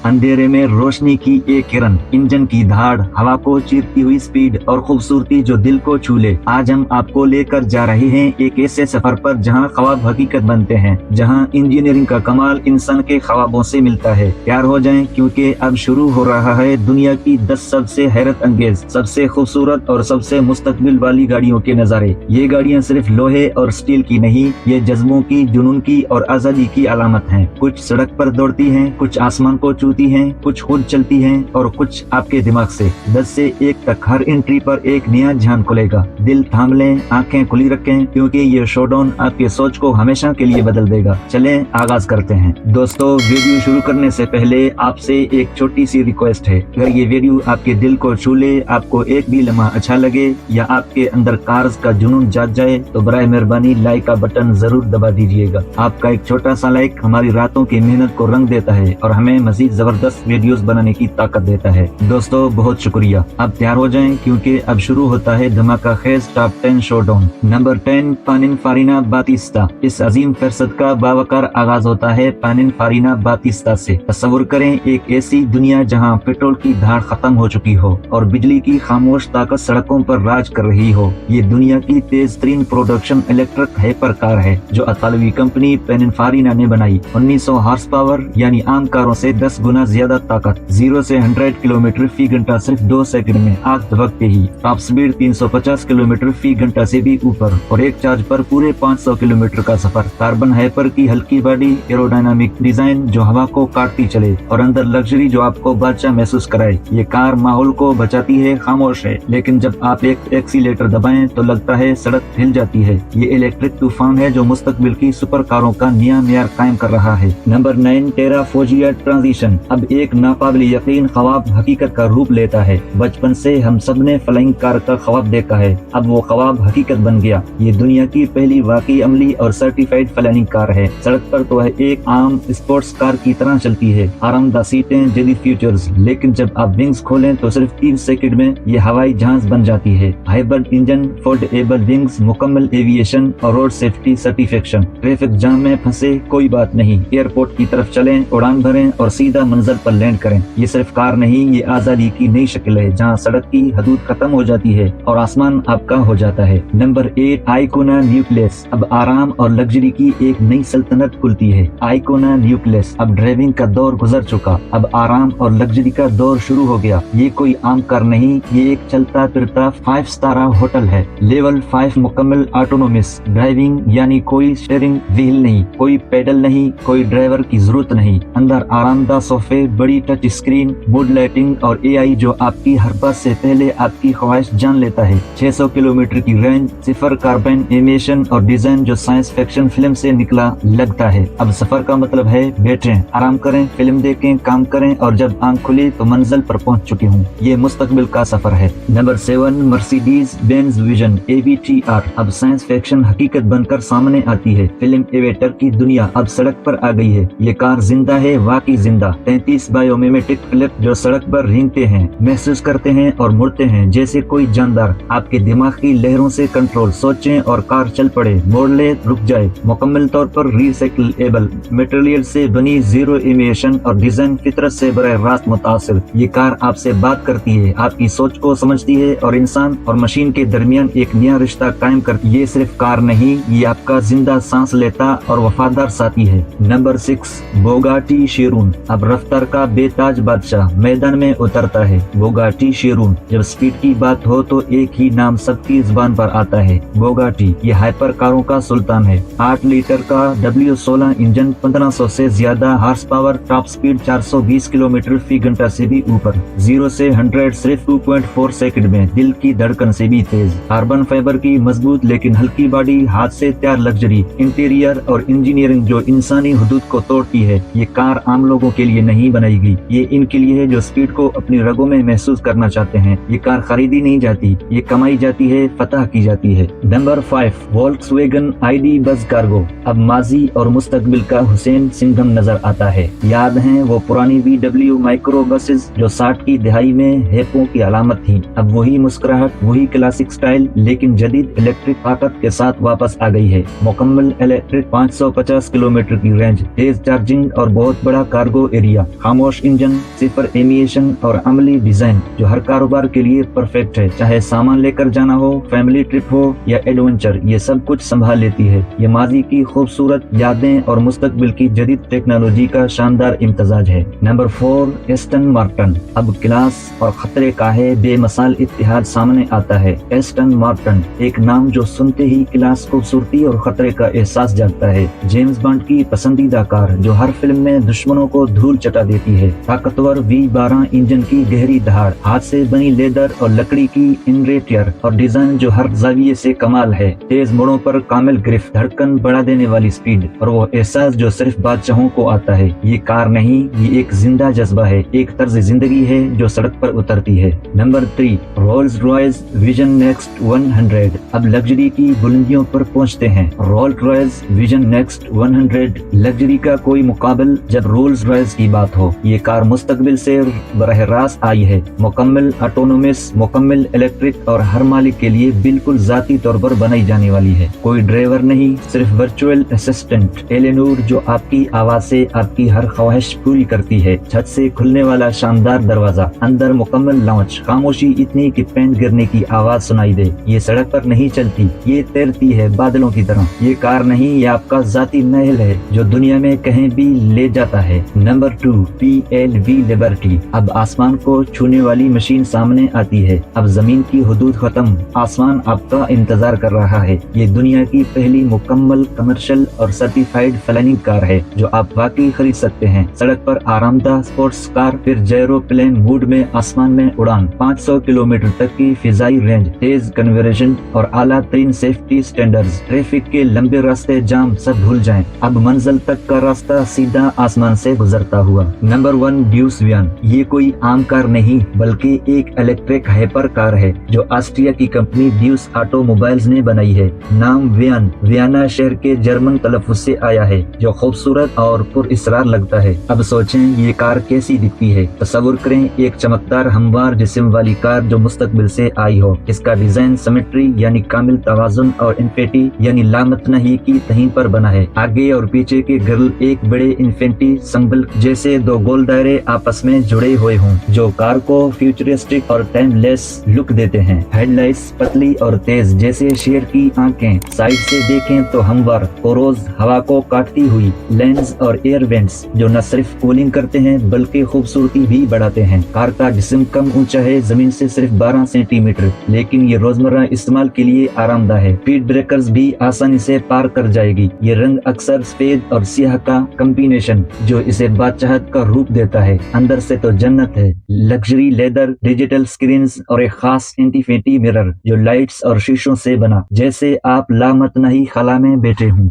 अंधेरे में रोशनी की एक किरण, इंजन की धाड़, हवा को चीरती हुई स्पीड और खूबसूरती जो दिल को छू ले। आज हम आपको लेकर जा रहे हैं एक ऐसे सफर पर जहां ख्वाब हकीकत बनते हैं, जहां इंजीनियरिंग का कमाल इंसान के ख्वाबों से मिलता है। तैयार हो जाएं क्योंकि अब शुरू हो रहा है दुनिया की 10 सबसे हैरत अंगेज, सबसे खूबसूरत और सबसे मुस्तकबिल वाली गाड़ियों के नजारे। ये गाड़ियां सिर्फ लोहे और स्टील की नहीं, ये जज्बों की, जुनून की और आजादी की अलामत हैं। कुछ सड़क पर दौड़ती हैं, कुछ आसमान को छूती हैं, कुछ खुद चलती हैं और कुछ आपके दिमाग से। 10 से 1 तक हर एंट्री पर एक नया ध्यान खुलेगा। दिल थाम लें, आंखें खुली रखें क्योंकि ये शोडाउन आपके सोच को हमेशा के लिए बदल देगा। चलें आगाज करते हैं। दोस्तों, वीडियो शुरू करने से पहले आपसे एक छोटी सी रिक्वेस्ट है। अगर ये वीडियो आपके दिल को छू ले, आपको एक भी लम्हा अच्छा लगे या आपके अंदर कार्स का जुनून जाग जाए तो बराए मेहरबानी लाइक का बटन जरूर दबा दीजिएगा। आपका एक छोटा सा लाइक हमारी रातों की मेहनत को रंग देता है और हमें मजीद जबरदस्त वीडियोस बनाने की ताकत देता है। दोस्तों, बहुत शुक्रिया। अब तैयार हो जाएं क्योंकि अब शुरू होता है धमाका खेज टॉप 10 शोडाउन। नंबर 10, पानिनफारिना बातिस्ता। इस अजीम फहरिस्त का बावकार आगाज होता है पानिनफारिना बातिस्ता से। तस्वुर करें एक ऐसी दुनिया जहां पेट्रोल की धार खत्म हो चुकी हो और बिजली की खामोश ताकत सड़कों पर राज कर रही हो। ये दुनिया की तेज तरीन प्रोडक्शन इलेक्ट्रिक हाइपर कार है जो इतालवी कंपनी पानिनफारिना ने बनाई। 1900 हॉर्स पावर यानी आम कारों से 10 गुना ज्यादा ताकत। 0 से 100 किलोमीटर फी घंटा सिर्फ 2 सेकंड में आग झपकते ही। टॉप स्पीड 350 किलोमीटर फी घंटा से भी ऊपर और एक चार्ज पर पूरे 500 किलोमीटर का सफर। कार्बन हाइपर की हल्की बॉडी, एरोडायनामिक डिजाइन जो हवा को काटती चले और अंदर लग्जरी जो आपको बादशाह महसूस कराए। ये कार माहौल को बचाती है, खामोश है, लेकिन जब आप एक एक्सीलेटर दबाएं तो लगता है सड़क हिल जाती है। ये इलेक्ट्रिक तूफान है जो मुस्तकबिल की सुपर कारों का नया मेयार कायम कर रहा है। Number 9, Terrafugia Transition. अब एक नाकाबिल यकीन ख्वाब हकीकत का रूप लेता है। बचपन से हम सब ने फ्लाइंग कार का ख्वाब देखा है, अब वो ख्वाब हकीकत बन गया। ये दुनिया की पहली वाकई अमली और सर्टिफाइड फ्लाइंग कार है। सड़क पर तो है एक आम स्पोर्ट्स कार की तरह चलती है, आरामदायक सीटें, जदीद फीचर्स, लेकिन जब आप विंग्स खोलें तो सिर्फ 3 सेकंड में ये हवाई जहाज बन जाती है। हाइब्रिड इंजन, फोल्डेबल विंग्स, मुकम्मल एविएशन और road safety certification. Traffic jam में फंसे कोई बात नहीं, एयरपोर्ट की तरफ चलें, उड़ान भरें और सीधा मंजिल पर लैंड करें। ये सिर्फ कार नहीं, ये आजादी की नई शक्ल है जहाँ सड़क की हदूद खत्म हो जाती है और आसमान आपका हो जाता है। Number 8, Icona Nucleus. अब आराम और लग्जरी की एक नई सल्तनत खुलती है। आइकोना न्यूक्लियस। अब ड्राइविंग का दौर गुजर चुका, अब आराम और लग्जरी का दौर शुरू हो गया। ये कोई आम कार नहीं, ये एक चलता फिरता 5 स्टार होटल है। लेवल 5 मुकम्मल ऑटोनोमस ड्राइविंग, यानी कोई स्टीयरिंग व्हील नहीं, कोई पेडल नहीं, कोई ड्राइवर की जरूरत नहीं। अंदर आरामदायक सोफे, बड़ी टच स्क्रीन, मूड लाइटिंग और एआई जो आपकी हर बात से पहले आपकी ख्वाहिश जान लेता है। 600 किलोमीटर की रेंज, 0 कार्बन एमिशन और डिजाइन जो साइंस फिक्शन फिल्म से निकला लगता है। अब सफर का मतलब है बैठें, आराम करें, फिल्म देखें, काम करें और जब आंख खुली तो मंजिल पर पहुंच चुकी हूँ। ये मुस्तकबिल का सफर है। Number 7, Mercedes Benz vision AVTR। अब साइंस फिक्शन हकीकत बनकर सामने आती है। फिल्म एवेटर की दुनिया अब सड़क पर आ गई है। ये कार जिंदा है, वाकई जिंदा। 33 बायोमिमेटिक क्लिप जो सड़क पर रेंगते हैं, महसूस करते हैं और मुड़ते हैं जैसे कोई जानदार। आपके दिमाग की लहरों से कंट्रोल। सोचें और कार चल पड़े, मोड़ ले, रुक जाए। मुकम्मल तौर पर रिसाइकलेबल मटेरियल से बनी, 0 इमिशन और डिजाइन फितरत से बराह रास्त मुतासिर। ये कार आपसे बात करती है, आपकी सोच को समझती है और इंसान और मशीन के दरमियान एक नया रिश्ता कायम करती है। ये सिर्फ कार नहीं, ये आपका जिंदा सांस लेता और वफादार साथी है। Number 6, Bugatti Chiron. अब रफ्तार का बेताज बादशाह मैदान में उतरता है। Bugatti Chiron. जब स्पीड की बात हो तो एक ही नाम सबकी जुबान पर आता है, बोगाटी। ये हाइपर कारों का सुल्तान है। 8 लीटर का W16 इंजन, 1500 से ज्यादा horse power, top speed 420 kilometre फी घंटा से भी ऊपर। 0 से 100 सिर्फ 2.4 सेकंड में, दिल की धड़कन से भी तेज। कार्बन फाइबर की मजबूत लेकिन हल्की बॉडी, हाथ से तैयार लग्जरी इंटीरियर और इंजीनियरिंग जो इंसानी हुदूद को तोड़ती है। ये कार आम लोगों के लिए नहीं बनाई गई, ये इनके लिए है जो स्पीड को अपनी रगों में महसूस करना चाहते हैं। ये कार खरीदी नहीं जाती, ये कमाई जाती है, फतह की जाती है। नंबर 5, वोल्क्सवैगन ID बस कार्गो। अब माजी और मुस्तकबिल का हुसैन सिंघम नजर आता है। याद है वो पुरानी VW माइक्रो बसेस जो 60 की दहाई में हैपों की अलामत थी। अब वही मुस्कुराहट, वही क्लासिक स्टाइल, लेकिन जदीद इलेक्ट्रिक ताकत के साथ वापस आ गई है। मुकम्मल इलेक्ट्रिक, 550 किलोमीटर की रेंज, तेज चार्जिंग और बहुत बड़ा कार्गो एरिया। اشیا، خاموش انجن، صفر ایمیشن اور عملی ڈیزائن جو ہر کاروبار کے لیے پرفیکٹ ہے، چاہے سامان لے کر جانا ہو، فیملی ٹرپ ہو یا ایڈونچر، یہ سب کچھ سنبھال لیتی ہے۔ یہ ماضی کی خوبصورت یادیں اور مستقبل کی جدید ٹیکنالوجی کا شاندار امتزاج ہے۔ Number 4، Aston Martin. اب کلاس اور خطرے کا ہے بے مثال اتحاد سامنے آتا ہے۔ ایسٹن مارٹن، ایک نام جو سنتے ہی کلاس، خوبصورتی اور خطرے کا احساس جاگتا ہے۔ جیمز بانڈ کی پسندیدہ کار جو ہر فلم میں دشمنوں کو دھول چٹا دیتی ہے۔ طاقتور V12 انجن کی گہری دھاڑ، ہاتھ سے بنی لیدر اور لکڑی کی انٹیریئر اور ڈیزائن جو ہر زاویے سے کمال ہے۔ تیز موڑوں پر کامل گرفت، دھڑکن بڑھا دینے والی سپیڈ اور وہ احساس جو صرف بادشاہوں کو آتا ہے۔ یہ کار نہیں، یہ ایک زندہ جذبہ ہے، ایک طرز زندگی ہے جو سڑک پر اترتی ہے۔ Number 3، Rolls Royce vision next 100۔ اب لگژری کی بلندیوں پر پہنچتے ہیں۔ Rolls Royce vision next 100 luxury کا کوئی مقابل جب رولز رائس کی بات ہو۔ یہ کار مستقبل سے براہ راست آئی ہے، مکمل آٹونومس، مکمل الیکٹرک اور ہر مالک کے لیے بالکل ذاتی طور پر بنائی جانے والی ہے۔ کوئی ڈرائیور نہیں، صرف ورچوئل اسسٹنٹ ایلینور جو آپ کی آواز سے آپ کی ہر خواہش پوری کرتی ہے۔ چھت سے کھلنے والا شاندار دروازہ، اندر مکمل لاؤنج، خاموشی اتنی کہ پین گرنے کی آواز سنائی دے۔ یہ سڑک پر نہیں چلتی، یہ تیرتی ہے بادلوں کی طرح۔ یہ کار نہیں، یہ آپ کا ذاتی محل ہے جو دنیا میں کہیں بھی لے جاتا ہے۔ Number 2، PLV Liberty. اب آسمان کو چھونے والی مشین سامنے آتی ہے۔ اب زمین کی حدود ختم، آسمان آپ کا انتظار کر رہا ہے۔ یہ دنیا کی پہلی مکمل کمرشل اور سرٹیفائیڈ فلائنگ کار ہے جو آپ واقعی خرید سکتے ہیں۔ سڑک پر آرام دہ سپورٹس کار، پھر جیرو پلین موڈ میں آسمان میں اڑان، 500 کلومیٹر تک کی فضائی رینج، تیز کنورژن اور اعلیٰ ترین سیفٹی سٹینڈرڈز۔ ٹریفک کے لمبے راستے، جام سب بھول جائیں، اب منزل تک کا راستہ سیدھا آسمان سے گزرتا ہوا۔ نمبر 1، ڈیوس ویان۔ یہ کوئی عام کار نہیں بلکہ ایک الیکٹرک ہائپر کار ہے جو آسٹریا کی کمپنی ڈیوس آٹو موبائلز نے بنائی ہے۔ نام ویان ویانا شہر کے جرمن تلفظ سے آیا ہے جو خوبصورت اور پر اسرار لگتا ہے۔ اب سوچیں یہ کار کیسی دکھتی ہے۔ تصور کریں ایک چمکدار ہموار جسم والی کار جو مستقبل سے آئی ہو۔ اس کا ڈیزائن سیمیٹری یعنی کامل توازن اور انفینٹی یعنی لامتناہی کی تہیں پر بنا ہے۔ آگے اور پیچھے کے گرل ایک بڑے انفینٹی سمبل جیسے دو گول دائرے آپس میں جڑے ہوئے ہوں جو کار کو فیوچرسٹک اور ٹائم لیس لک دیتے ہیں۔ ہیڈ لائٹس پتلی اور تیز جیسے شیر کی آنکھیں، سائڈ سے دیکھیں تو ہموار پوروز ہوا کو کاٹتی ہوئی لینز اور ایئر وینٹس جو نہ صرف کولنگ کرتے ہیں بلکہ خوبصورتی بھی بڑھاتے ہیں۔ کار کا جسم کم اونچا ہے، زمین سے صرف 12 سینٹی میٹر، لیکن یہ روزمرہ استعمال کے لیے آرام دہ ہے۔ اسپیڈ بریکرز بھی آسانی سے پار کر جائے گی۔ یہ رنگ اکثر سفید اور سیاہ کا کمبینیشن جو اسے بادشاہت کا روپ دیتا ہے، اندر سے تو جنت ہے۔ لگژری لیدر، ڈیجیٹل سکرینز اور ایک خاص انفینٹی مرر جو لائٹس اور شیشوں سے بنا، جیسے آپ لامتناہی خلا میں بیٹھے ہوں۔